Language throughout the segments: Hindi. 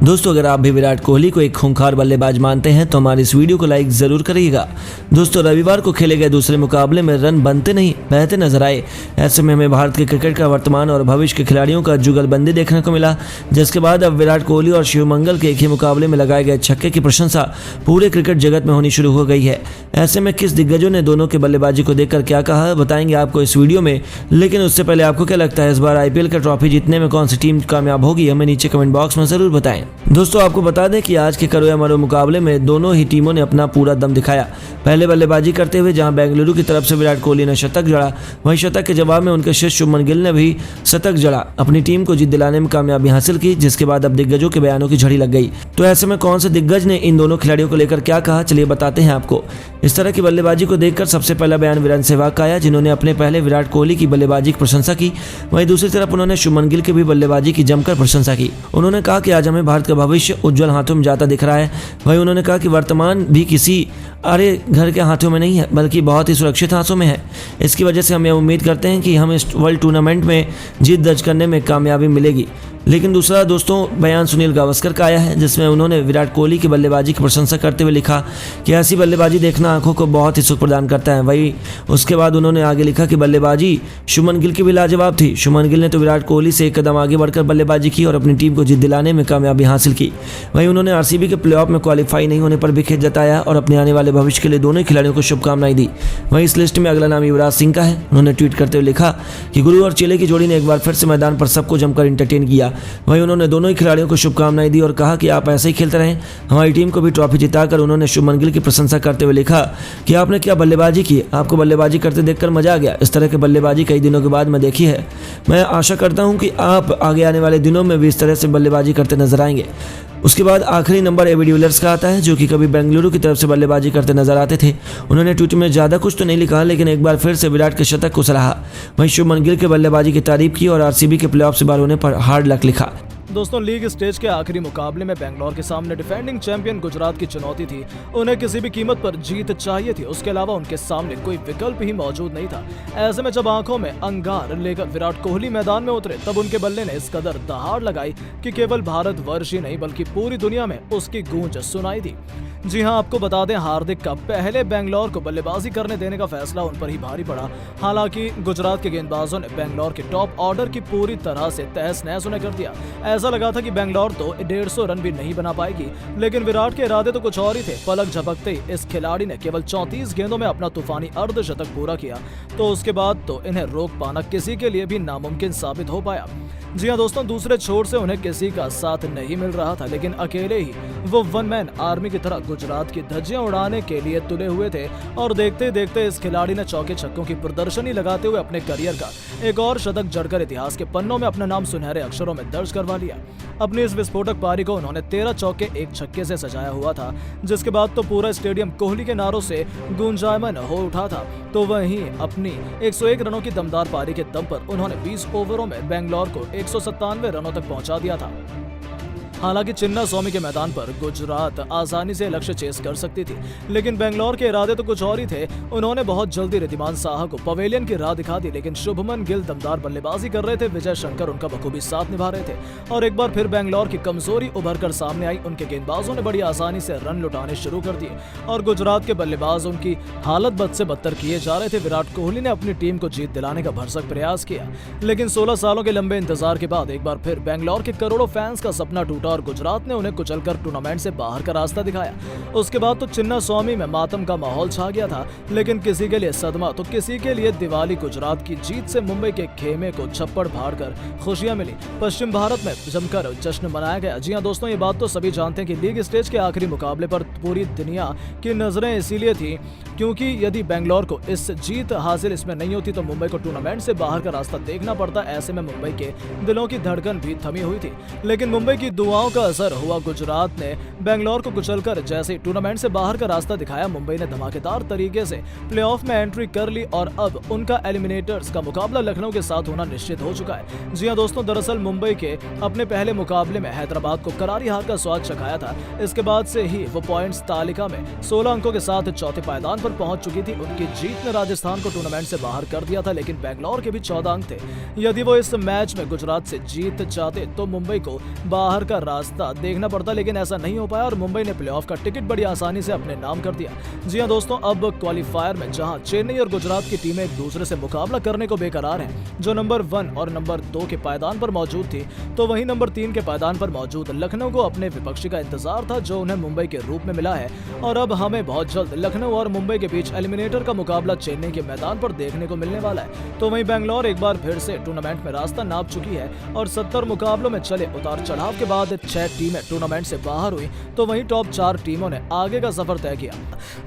दोस्तों अगर आप भी विराट कोहली को एक खूंखार बल्लेबाज मानते हैं तो हमारी इस वीडियो को लाइक जरूर करिएगा। दोस्तों रविवार को खेले गए दूसरे मुकाबले में रन बनते नहीं बहते नजर आए। ऐसे में हमें भारत के क्रिकेट का वर्तमान और भविष्य के खिलाड़ियों का जुगलबंदी देखने को मिला, जिसके बाद अब विराट कोहली और शिवमंगल के एक ही मुकाबले में लगाए गए छक्के की प्रशंसा पूरे क्रिकेट जगत में होनी शुरू हो गई है। ऐसे में किस दिग्गजों ने दोनों के बल्लेबाजी को देखकर क्या कहा बताएंगे आपको इस वीडियो में। लेकिन उससे पहले आपको क्या लगता है इस बार IPL का ट्रॉफी जीतने में कौन सी टीम कामयाब होगी, हमें नीचे कमेंट बॉक्स में जरूर बताएं। दोस्तों आपको बता दें कि आज के करो या मरो मुकाबले में दोनों ही टीमों ने अपना पूरा दम दिखाया। पहले बल्लेबाजी करते हुए जहां बेंगलुरु की तरफ से विराट कोहली ने शतक जड़ा, वहीं शतक के जवाब में उनके शिष्य शुभमन गिल ने भी शतक जड़ा, अपनी टीम को जीत दिलाने में कामयाबी हासिल की, जिसके बाद अब दिग्गजों के बयानों की झड़ी लग गई। तो ऐसे में कौन से दिग्गज ने इन दोनों खिलाड़ियों को लेकर क्या कहा, चलिए बताते हैं आपको। इस तरह की बल्लेबाजी को देखकर सबसे पहला बयान वीरेंद्र सहवाग का आया, जिन्होंने अपने पहले विराट कोहली की बल्लेबाजी की प्रशंसा की। वहीं दूसरी तरफ उन्होंने शुभमन गिल की भी बल्लेबाजी की जमकर प्रशंसा की। उन्होंने कहा कि आज हमें भारत का भविष्य उज्जवल हाथों में जाता दिख रहा है। वहीं उन्होंने कहा कि वर्तमान भी किसी अरे घर के हाथों में नहीं है, बल्कि बहुत ही सुरक्षित हाथों में है। इसकी वजह से हम यह उम्मीद करते हैं कि हम इस वर्ल्ड टूर्नामेंट में जीत दर्ज करने में कामयाबी मिलेगी। लेकिन दूसरा दोस्तों बयान सुनील गावस्कर का आया है, जिसमें उन्होंने विराट कोहली की बल्लेबाजी की प्रशंसा करते हुए लिखा कि ऐसी बल्लेबाजी देखना आंखों को बहुत ही सुख प्रदान करता है। वहीं उसके बाद उन्होंने आगे लिखा कि बल्लेबाजी शुभमन गिल की भी लाजवाब थी। शुभमन गिल ने तो विराट कोहली से एक कदम आगे बढ़कर बल्लेबाजी की और अपनी टीम को जीत दिलाने में कामयाबी हासिल की। वहीं उन्होंने RCB के प्लेऑफ में क्वालिफाई नहीं होने पर भी खेद जताया और अपने आने वाले भविष्य के लिए दोनों खिलाड़ियों को शुभकामनाएं दी। वहीं इस लिस्ट में अगला नाम युवराज सिंह का है। उन्होंने ट्वीट करते हुए लिखा कि गुरु और चेले की जोड़ी ने एक बार फिर से मैदान पर सबको जमकर एंटरटेन किया। वहीं उन्होंने दोनों ही खिलाड़ियों को शुभकामनाएं दी और कहा कि आप ऐसे ही खेलते रहें, हमारी टीम को भी ट्रॉफी जिताकर। उन्होंने शुभमन गिल की प्रशंसा करते हुए लिखा कि आपने क्या बल्लेबाजी की, आपको बल्लेबाजी करते देखकर मजा आ गया। इस तरह की बल्लेबाजी कई दिनों के बाद मैं देखी है। मैं आशा करता हूं कि आप आगे आने वाले दिनों में भी इस तरह से बल्लेबाजी करते नजर आएंगे। उसके बाद आखिरी नंबर AB डिविलियर्स का आता है, जो कि कभी बेंगलुरु की तरफ से बल्लेबाजी करते नजर आते थे। उन्होंने ट्वीट में ज़्यादा कुछ तो नहीं लिखा, लेकिन एक बार फिर से विराट के शतक को सराहा। वहीं शुभमन गिल के बल्लेबाजी की तारीफ की और RCB के प्लेऑफ से बाहर होने पर हार्ड लक लिखा। दोस्तों लीग स्टेज के आखिरी मुकाबले में बेंगलोर के सामने डिफेंडिंग चैंपियन गुजरात की चुनौती थी। उन्हें किसी भी कीमत पर जीत चाहिए थी, उसके अलावा उनके सामने कोई विकल्प ही मौजूद नहीं था। ऐसे में जब आंखों में अंगार लेकर विराट कोहली मैदान में उतरे, तब उनके बल्ले ने इस कदर दहाड़ लगाई कि केवल भारतवर्ष ही नहीं बल्कि पूरी दुनिया में उसकी गूंज सुनाई दी। जी हां, आपको बता दें हार्दिक का पहले बेंगलोर को बल्लेबाजी करने देने का फैसला उन पर ही भारी पड़ा। हालांकि गुजरात के गेंदबाजों ने बेंगलोर के टॉप ऑर्डर की पूरी तरह से तहस नहस उन्हें कर दिया। ऐसा लगा था कि बेंगलोर तो 150 रन भी नहीं बना पाएगी, लेकिन विराट के इरादे तो कुछ और ही थे। पलक झपकते ही इस खिलाड़ी ने केवल 34 गेंदों में अपना तूफानी अर्धशतक पूरा किया, तो उसके बाद तो इन्हें रोक पाना किसी के लिए भी नामुमकिन साबित हो पाया। जी हां दोस्तों, दूसरे छोर से उन्हें किसी का साथ नहीं मिल रहा था, लेकिन अकेले ही वो वन मैन आर्मी की तरह गुजरात की धज्जियां उड़ाने के लिए तुले हुए थे। और देखते देखते इस खिलाड़ी ने चौके छक्कों की प्रदर्शनी लगाते हुए अपने करियर का एक और शतक जड़कर इतिहास के पन्नों में अपना नाम सुनहरे अक्षरों में दर्ज करवा लिया। अपनी इस विस्फोटक पारी को उन्होंने 13 चौके एक छक्के से सजाया हुआ था, जिसके बाद तो पूरा स्टेडियम कोहली के नारों से गूंजायमान हो उठा था। तो वहीं अपनी 101 रनों की दमदार पारी के दम पर उन्होंने 20 ओवरों में बेंगलोर को 197 रनों तक पहुंचा दिया था। हालांकि चिन्ना स्वामी के मैदान पर गुजरात आसानी से लक्ष्य चेस कर सकती थी, लेकिन बेंगलोर के इरादे तो कुछ और ही थे। उन्होंने बहुत जल्दी रिद्धिमान साहा को पवेलियन की राह दिखा दी, लेकिन शुभमन गिल दमदार बल्लेबाजी कर रहे थे, विजय शंकर उनका बखूबी साथ निभा रहे थे। और एक बार फिर बेंगलोर की कमजोरी उभर कर सामने आई। उनके गेंदबाजों ने बड़ी आसानी से रन लुटाने शुरू कर दिए और गुजरात के बल्लेबाज उनकी हालत बद से बदतर किए जा रहे थे। विराट कोहली ने अपनी टीम को जीत दिलाने का भरसक प्रयास किया, लेकिन 16 सालों के लंबे इंतजार के बाद एक बार फिर बेंगलोर के करोड़ों फैंस का सपना टूटा और गुजरात ने उन्हें कुचलकर टूर्नामेंट से बाहर का रास्ता दिखाया। उसके बाद तो चिन्ना स्वामी में मातम का माहौल छा गया था, लेकिन किसी के लिए सदमा तो किसी के लिए दिवाली। गुजरात की जीत से मुंबई के खेमे को छप्पड़ फाड़ कर खुशियां मिली। पश्चिम भारत में जमकर जश्न मनाया गया। जी हां दोस्तों, ये बात तो सभी जानते हैं कि लीग स्टेज के आखिरी मुकाबले पर पूरी दुनिया की नजरें इसीलिए थी क्योंकि यदि बेंगलोर को इस जीत हासिल इसमें नहीं होती तो मुंबई को टूर्नामेंट से बाहर का रास्ता देखना पड़ता। ऐसे में मुंबई के दिलों की धड़कन भी थमी हुई थी, लेकिन मुंबई की दुआओं का असर हुआ। गुजरात ने बेंगलोर को कुचलकर जैसे टूर्नामेंट से बाहर का रास्ता दिखाया, मुंबई ने धमाकेदार तरीके से प्लेऑफ में एंट्री कर ली और अब उनका एलिमिनेटर्स का मुकाबला लखनऊ के साथ होना निश्चित हो चुका है। जी हां दोस्तों, दरअसल मुंबई के अपने पहले मुकाबले में हैदराबाद को करारी हार का स्वाद चखाया था। इसके बाद से ही वो पॉइंट्स तालिका में 16 अंकों के साथ चौथे पायदान पर पहुंच चुकी थी। उनकी जीत ने राजस्थान को टूर्नामेंट से बाहर कर दिया था, लेकिन बेंगलोर के भी 14 अंक थे। यदि वो इस मैच में गुजरात से जीत चाहते तो मुंबई को बाहर का रास्ता देखना पड़ता, लेकिन ऐसा नहीं हो पाया और मुंबई ने प्लेऑफ का टिकट बड़ी आसानी से अपने नाम कर दिया। जी हां दोस्तों, अब क्वालिफायर में जहां चेन्नई और गुजरात की टीमें एक दूसरे से मुकाबला करने को बेकरार हैं, जो नंबर 1 और नंबर 2 के पायदान पर मौजूद थी, तो वहीं नंबर 3 के पायदान पर मौजूद लखनऊ को अपने विपक्षी का इंतजार था, जो उन्हें मुंबई के रूप में मिला है। और अब हमें बहुत जल्द लखनऊ और मुंबई के बीच एलिमिनेटर का मुकाबला चेन्नई के मैदान पर देखने को मिलने वाला है। तो वहीं बेंगलोर एक बार फिर से टूर्नामेंट में रास्ता नाप चुकी है और 70 मुकाबलों में चले उतार चढ़ाव के बाद 6 टीमें टूर्नामेंट से बाहर हुई, तो वहीं टॉप 4 टीमों ने आगे का सफर तय किया।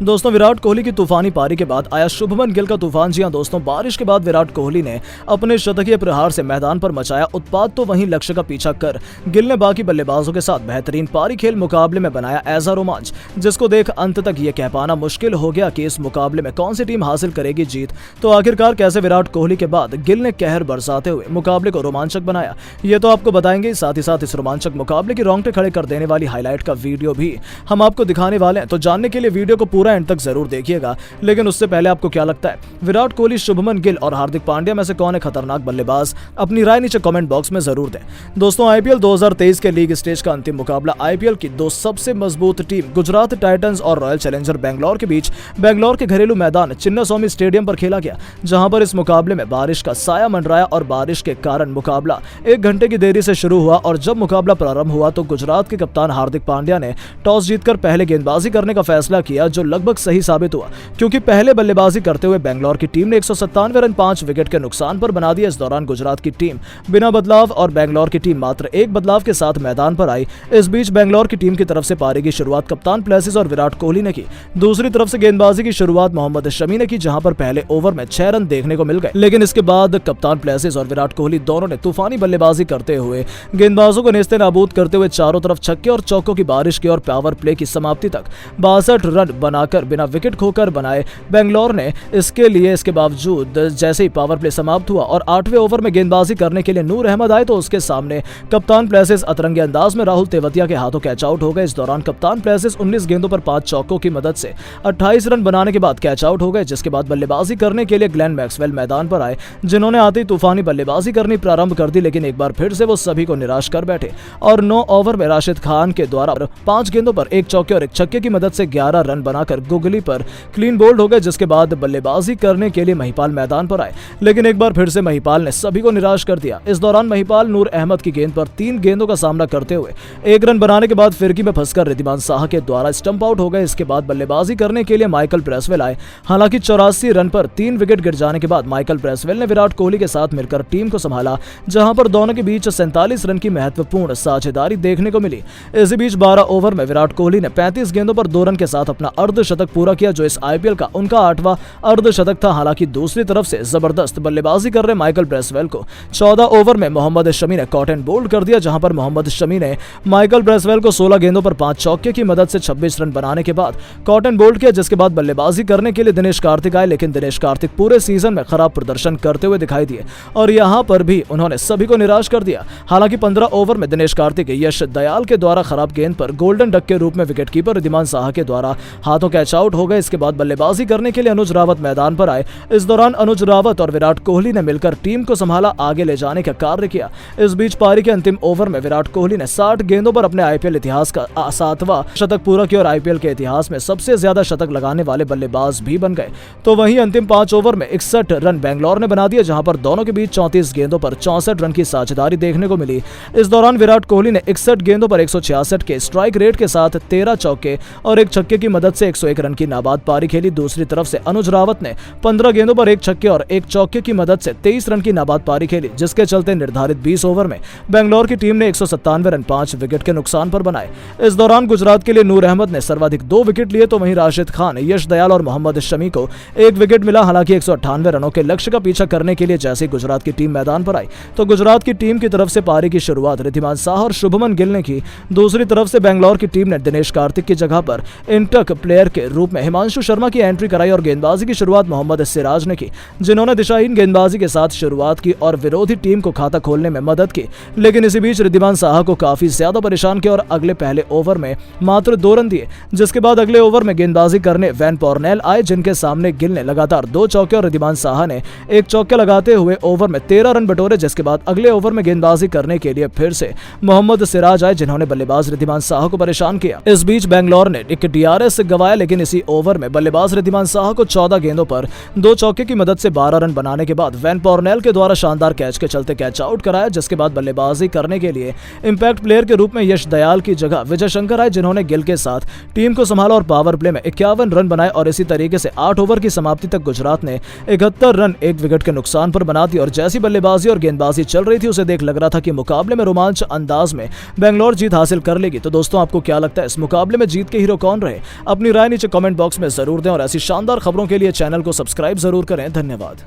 दोस्तों, विराट कोहली की तूफानी पारी के बाद आया शुभमन गिल का तूफान। जी हां दोस्तों, बारिश के बाद विराट कोहली ने अपने शतकीय प्रहार से मैदान पर मचाया उत्पात, तो वहीं लक्ष्य का पीछा कर गिल ने बाकी बल्लेबाजों के साथ बेहतरीन पारी खेल मुकाबले में बनाया ऐसा रोमांच, जिसको देख अंत तक ये कह पाना मुश्किल हो गया कि इस मुकाबले में कौन सी टीम हासिल करेगी जीत। तो आखिरकार कैसे विराट कोहली के बाद गिल ने कहर बरसाते हुए मुकाबले को रोमांचक बनाया, ये तो आपको बताएंगे। साथ ही साथ इस रोमांचक मुकाबले की रोंगटे खड़े कर देने वाली हाईलाइट का वीडियो भी हम आपको दिखाने वाले हैं, तो जानने के लिए वीडियो को पूरा एंड तक जरूर देखिएगा। लेकिन उससे पहले आपको क्या लगता है, विराट कोहली, शुभमन गिल और हार्दिक पांड्या में से कौन है खतरनाक बल्लेबाज? अपनी राय नीचे कमेंट बॉक्स में जरूर दें। दोस्तों, आईपीएल 2023 के लीग स्टेज का अंतिम मुकाबला आईपीएल की 2 सबसे मजबूत टीम गुजरात टाइटंस और रॉयल चैलेंजर बेंगलोर के बीच बेंगलोर के घरेलू मैदान चिन्नास्वामी स्टेडियम पर खेला गया, जहां पर इस मुकाबले में बारिश का साया मंडराया और बारिश के कारण मुकाबला 1 घंटे की देरी से शुरू हुआ। और जब मुकाबला प्रारंभ हुआ तो गुजरात के कप्तान हार्दिक पांड्या ने टॉस जीतकर पहले गेंदबाजी करने का फैसला किया, जो लगभग सही साबित हुआ, क्योंकि पहले बल्लेबाजी करते हुए बेंगलोर की टीम ने 197 रन 5 विकेट के नुकसान पर बना दिया। इस दौरान गुजरात की टीम बिना बदलाव और बेंगलोर की टीम मात्र 1 बदलाव के साथ मैदान पर आई। इस बीच बेंगलोर की टीम की तरफ से पारी की शुरुआत कप्तान प्लेसिस और विराट कोहली ने की। दूसरी तरफ से गेंदबाजी की शुरुआत मोहम्मद शमी ने की, जहां पर पहले ओवर में 6 रन देखने को मिल गए, लेकिन इसके बाद कप्तान प्लेसिस और विराट कोहली दोनों ने तूफानी बल्लेबाजी करते हुए गेंदबाजों को नेस्ते नाबूद करते हुए चारों तरफ छक्के और चौकों की बारिश की और पावर प्ले की समाप्ति तक 62 रन बनाकर बिना विकेट खोकर बनाए बेंगलोर ने। इसके बावजूद जैसे ही पावर प्ले समाप्त हुआ और 8वें ओवर में गेंदबाजी करने के लिए नूर अहमद आए, तो उसके सामने कप्तान प्लेसिस अतरंगी अंदाज में राहुल तेवतिया के हाथों कैच आउट हो गए। इस दौरान कप्तान प्लेसिस 19 गेंदों पर 5 चौकों की मदद से 28 रन बनाने के बाद कैच आउट हो गए, जिसके बाद बल्लेबाजी करने के लिए ग्लेन मैक्सवेल मैदान पर आए, जिन्होंने आते ही तूफानी बल्लेबाजी करनी प्रारंभ कर दी। लेकिन एक बार फिर से वो सभी को निराश कर बैठे और 9 ओवर में राशिद खान के द्वारा 5 गेंदों पर 1 चौके और 1 छक्के की मदद से 11 रन बनाकर गुगली पर क्लीन बोल्ड हो गए, जिसके बाद बल्लेबाजी करने के लिए महिपाल मैदान पर आए। लेकिन एक बार फिर से महिपाल ने सभी को निराश कर दिया। इस दौरान महिपाल नूर अहमद की गेंद पर 3 गेंदों का सामना करते हुए 1 रन बनाने के बाद फिरकी में फंसकर रिद्धिमान साहा के द्वारा स्टंप आउट हो गए। इसके बाद बल्लेबाजी करने के लिए माइकल ब्रेसवेल आए। हालांकि 84 रन पर 3 विकेट गिर जाने के बाद माइकल ब्रेसवेल ने विराट कोहली के साथ मिलकर टीम को संभाला, जहां पर दोनों के बीच 47 रन की महत्वपूर्ण साझेदारी देखने को मिली। इसी बीच 12 ओवर में विराट कोहली ने 35 गेंदों पर 2 रन के साथ अपना अर्धशतक पूरा किया, जो इस आईपीएल का उनका 8वां अर्धशतक था। हालांकि दूसरी तरफ से जबरदस्त बल्लेबाजी कर रहे माइकल ब्रेसवेल को 14 ओवर में मोहम्मद शमी ने कॉट एंड बोल्ड कर दिया, जहां पर मोहम्मद शमी ने माइकल ब्रेसवेल को 16 गेंदों पर 5 चौके की मदद से 26 रन बनाने के बाद कॉट एंड बोल्ड किया, जिसके बाद बल्लेबाजी करने के लिए दिनेश कार्तिक आए। लेकिन दिनेश कार्तिक पूरे सीजन में खराब प्रदर्शन करते हुए दिखाई दिए और यहां पर भी उन्होंने सभी को निराश कर दिया। हालांकि 15 ओवर में दिनेश कार्तिक यश दयाल के द्वारा खराब गेंद पर गोल्डन डक के रूप में विकेटकीपर रिद्धिमान साहा के द्वारा हाथों कैच आउट हो गए। इसके बाद बल्लेबाजी करने के लिए अनुज रावत मैदान पर आए। इस दौरान अनुज रावत और विराट कोहली ने मिलकर टीम को संभाला, आगे ले जाने का कार्य किया। इस बीच पारी के अंतिम ओवर में विराट कोहली ने 60 गेंदों पर अपने आईपीएल इतिहास का 7वां शतक पूरा किया और आईपीएल के इतिहास में सबसे ज्यादा शतक लगाने वाले बल्लेबाज भी बन गए। तो वहीं अंतिम 5 ओवर में 61 रन बेंगलोर ने बना दिए, जहां पर दोनों के बीच 34 गेंदों पर 64 रन की साझेदारी देखने को मिली। इस दौरान विराट कोहली ने 61 गेंदों पर 166 के स्ट्राइक रेट के साथ 13 चौके और 1 छक्के की मदद से 101 रन की नाबाद पारी खेली। दूसरी तरफ से अनुज रावत ने 15 गेंदों पर 1 छक्के और 1 चौके की मदद से 23 रन की नाबाद पारी खेली, जिसके चलते निर्धारित 20 ओवर में बेंगलोर की टीम ने 197 रन 5 विकेट के नुकसान पर बनाए। इस दौरान गुजरात के लिए नूर अहमद ने सर्वाधिक 2 विकेट लिए, तो वहीं राशिद खान, यश दयाल और मोहम्मद शमी को 1 विकेट मिला। हालांकि 198 रनों के लक्ष्य का पीछा करने के लिए जैसे गुजरात की टीम मैदान पर आई, तो गुजरात की टीम की तरफ से पारी की शुरुआत रिद्धिमान साहा और शुभमन गिल ने की। दूसरी तरफ से बेंगलोर की टीम ने दिनेश कार्तिक की जगह पर इंटक प्लेयर के रूप में हिमांशु शर्मा की एंट्री कराई और गेंदबाजी की शुरुआत मोहम्मद सिराज ने की, जिन्होंने दिशाहीन गेंदबाजी के साथ शुरुआत की और विरोधी टीम को खाता खोलने में मदद की। लेकिन इसी बीच रिद्धिमान साहा को काफी ज्यादा परेशान किया और अगले पहले ओवर में मात्र 2 रन दिए, जिसके बाद अगले ओवर में गेंदबाजी करने वैन पॉर्नेल आए, जिनके सामने गिल ने लगातार 2 चौके और रिद्धिमान साहा ने 1 चौके लगाते हुए ओवर में 13 रन बटोरे। जिसके बाद अगले ओवर में गेंदबाजी करने के लिए फिर से मोहम्मद मोहम्मद सिराज आए जिन्होंने बल्लेबाज रिद्धिमान साहा को परेशान किया। इस बीच बेंगलोर ने एक DRS गंवाया, लेकिन इसी ओवर में बल्लेबाज रिद्धिमान साहा को 14 गेंदों पर 2 चौके की मदद से 12 रन बनाने के बाद वैन पॉर्नेल के द्वारा शानदार कैच के चलते कैच आउट कराया, जिसके बाद बल्लेबाजी करने के लिए इंपैक्ट प्लेयर के रूप में यश दयाल की जगह विजय शंकर आए, जिन्होंने गिल के साथ टीम को संभाला और पावर प्ले में 51 रन बनाए और इसी तरीके से 8 ओवर की समाप्ति तक गुजरात ने 71 रन 1 विकेट के नुकसान पर बना दी। और जैसी बल्लेबाजी और गेंदबाजी चल रही थी उसे देख लग रहा था कि मुकाबले में रोमांच अंदाज में बेंगलोर जीत हासिल कर लेगी। तो दोस्तों, आपको क्या लगता है इस मुकाबले में जीत के हीरो कौन रहे? अपनी राय नीचे कमेंट बॉक्स में जरूर दें और ऐसी शानदार खबरों के लिए चैनल को सब्सक्राइब जरूर करें। धन्यवाद।